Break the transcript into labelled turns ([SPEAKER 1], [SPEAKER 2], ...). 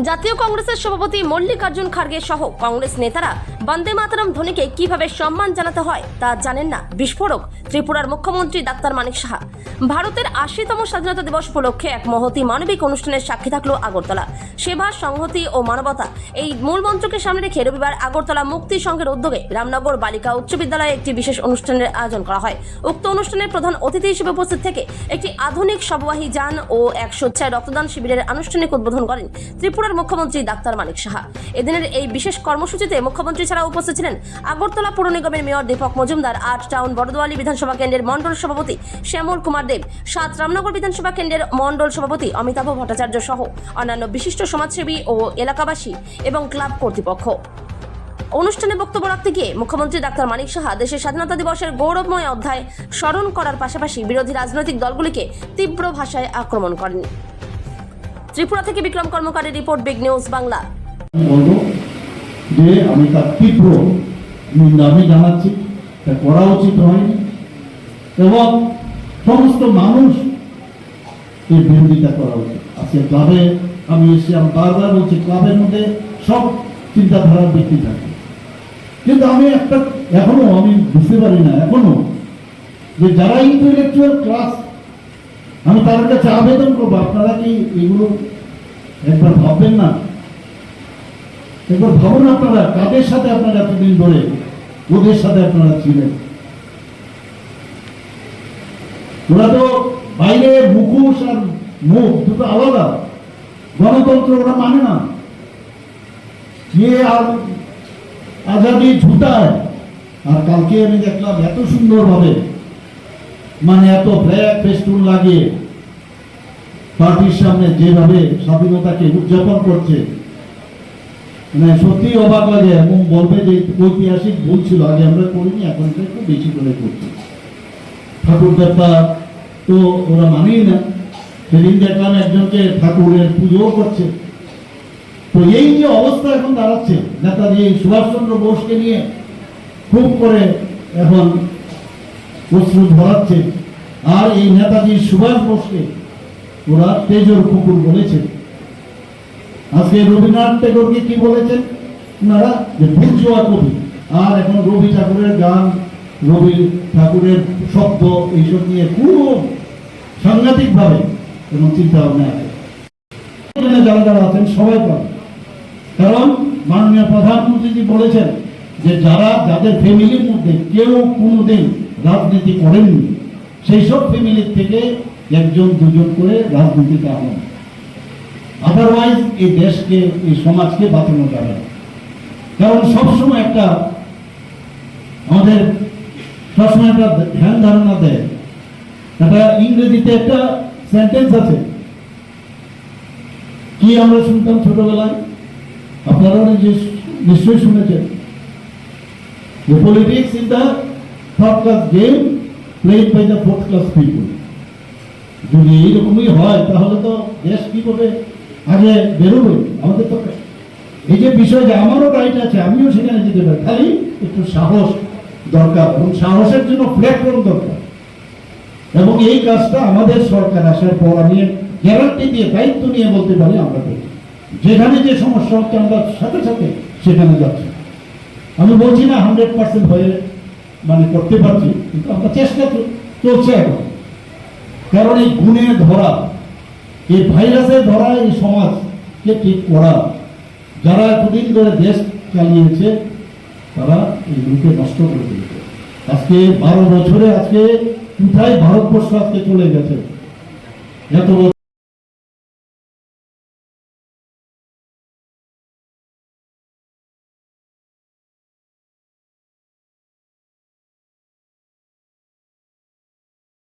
[SPEAKER 1] জাতীয় কংগ্রেসের সভাপতি মল্লিকার্জুন খার্গে সহ কংগ্রেস নেতারা বন্দে মাতরম ধ্বনিকে কিভাবে সম্মান জানাতে হয় তা জানেন না। বিস্ফোরক ত্রিপুরার মুখ্যমন্ত্রী ডাক্তার মানিক সাহা। ভারতের ৮০তম স্বাধীনতা দিবস উপলক্ষে এক মহতী মানবিক অনুষ্ঠানের সাক্ষী থাকলো আগরতলা। সেবা, সংহতি ও মানবতা এই মূল মন্ত্রকে সামনে রেখে রবিবার আগরতলা মুক্তি সংঘের উদ্যোগে রামনগর বালিকা উচ্চ বিদ্যালয়ে একটি বিশেষ অনুষ্ঠানের আয়োজন করা হয়। উক্ত অনুষ্ঠানের প্রধান অতিথি হিসেবে উপস্থিত থেকে একটি আধুনিক শববাহী যান ও এক স্বেচ্ছায় রক্তদান শিবিরের আনুষ্ঠানিক উদ্বোধন করেন ত্রিপুরার মুখ্যমন্ত্রী ডাক্তার মানিক সাহা। এদিনের এই বিশেষ কর্মসূচিতে মুখ্যমন্ত্রী ছাড়া উপস্থিত ছিলেন আগরতলা পৌর নিগমের মেয়র দীপক মজুমদার, ৮ টাউন বড়দোয়ালি বিধানসভা কেন্দ্রের মণ্ডল সভাপতি শ্যামল কুমার দেব, ৭ রামনগর বিধানসভা কেন্দ্রের মণ্ডল সভাপতি অমিতাভ ভট্টাচার্য সহ অন্যান্য বিশিষ্ট সমাজসেবী ও এলাকাবাসী এবং ক্লাব কর্তৃপক্ষ। অনুষ্ঠানে বক্তব্য রাখতে গিয়ে মুখ্যমন্ত্রী ডাক্তার মানিক সাহা দেশের স্বাধীনতা দিবসের গৌরবময় অধ্যায় স্মরণ করার পাশাপাশি বিরোধী রাজনৈতিক দলগুলিকে তীব্র ভাষায় আক্রমণ করেন। ত্রিপুরা থেকে বিক্রম কর্মকারের রিপোর্ট, বিগ নিউজ বাংলা।
[SPEAKER 2] বলবো যে আমি তার তীব্র নিন্দা জানাচ্ছি, তা করা উচিত হয়নি এবং সমস্ত মানুষ এর বিরোধিতা করা উচিত। আজকে ক্লাবে আমি এসে আমি বারবার বলছি, ক্লাবের মধ্যে সব চিন্তাধারার ব্যক্তি থাকে, কিন্তু আমি এখনো আমি বুঝতে পারি না এখনো যে যারা ইন্টেলেকচুয়াল ক্লাস, আমি তাদের কাছে আবেদন করবো, আপনারা কি এগুলো একবার ভাববেন না? একবার ভাবুন আপনারা কাদের সাথে আপনারা এতদিন ধরে ওদের সাথে আপনারা ছিলেন। ওরা তো বাইরে মুখোশ আর মুখ দুটো আলাদা। গণতন্ত্র ওরা মানে না, আর আজাদি ঝুটায়। আর কালকে আমি দেখলাম এত সুন্দরভাবে মানে এত ফ্ল্যাগ ফেস্টুন লাগিয়ে পার্টির সামনে যেভাবে স্বাধীনতাকে উদযাপন করছে, মানে সত্যি অবাক লাগে এবং বলবে যে ঐতিহাসিক ভুল ছিল, আগে আমরা করিনি, এখন একটু বেশি করে করছি। ঠাকুর দেবতা তো ওরা মানেই না। সেদিন দেখলাম একজনকে ঠাকুরের পুজোও করছে। তো এই যে অবস্থা এখন দাঁড়াচ্ছে, নেতাজি সুভাষচন্দ্র বোসকে নিয়ে খুব করে এখন অশ্রু ধরাচ্ছে, আর এই নেতাজি সুভাষ বোসকে ওরা তেজর কুকুর বলেছে। আজকে রবীন্দ্রনাথ ঠাকুরকে কি বলেছেন ওনারা? যে বুর্জোয়া কবি। আর এখন রবি ঠাকুরের গান, রবি ঠাকুরের শব্দ এইসব নিয়ে খুব সাংঘাতিক ভাবে এবং চিন্তা ভাবনা আছে। যারা যারা আছেন সবাই পান, কারণ মাননীয় প্রধানমন্ত্রী বলেছেন যে যাদের ফ্যামিলির মধ্যে কেউ কোনোদিন রাজনীতি করেননি, সেই সব ফ্যামিলির থেকে একজন দুজন করে রাজনীতিতে আনেন, আদারওয়াইজ এই দেশকে এই সমাজকে বাঁচানো যাবে না। কারণ সবসময় আমাদের সবসময় একটা ধ্যান ধারণা দেয়। একটা ইংরেজিতে একটা সেন্টেন্স আছে, কি আমরা শুনতাম ছোটবেলায়, আপনারা নিশ্চয়ই শুনেছেন, যে politics is the third class game played by the fourth class people. যদি এইরকমই হয় তাহলে তো দেশ কি করে আগে বেরোবে? আমাদের তো এই যে বিষয় যে আমারও রাইট আছে, আমিও সেখানে যেতে পারি, খালি একটু সাহস দরকার এবং সাহসের জন্য প্ল্যাটফর্ম দরকার। এবং এই কাজটা আমাদের সরকার আসার পর আমি গ্যারান্টি দিয়ে দায়িত্ব নিয়ে বলতে পারি আমরা করি। যেখানে যে সমস্যা হচ্ছে আমরা সাথে সাথে সেখানে যাচ্ছি। আমি বলছি না 100% হয়ে মানে করতে পারছি, কিন্তু আমরা চেষ্টা চলছে এখন। কারণ এই গুণে ধরা, এই ভাইরাসে ধরা, এই সমাজকে ঠিক করা, যারা এতদিন ধরে দেশ চালিয়েছে তারা এইগুলোকে নষ্ট করে দিয়েছে। আজকে 12 বছরে আজকে কোথায় ভারতবর্ষ আজকে চলে গেছে এত